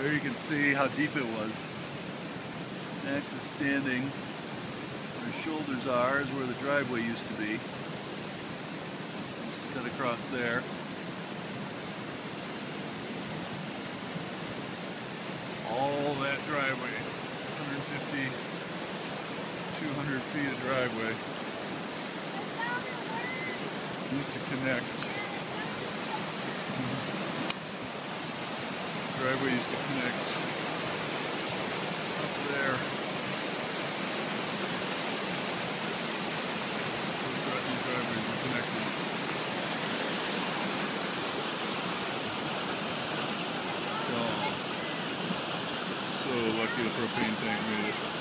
There you can see how deep it was. Max is standing where his shoulders are, is where the driveway used to be. Just cut across there. All that driveway, 150, 200 feet of driveway, used to connect. Driveway used to connect up there. These driveways were connected. So lucky the propane tank made it.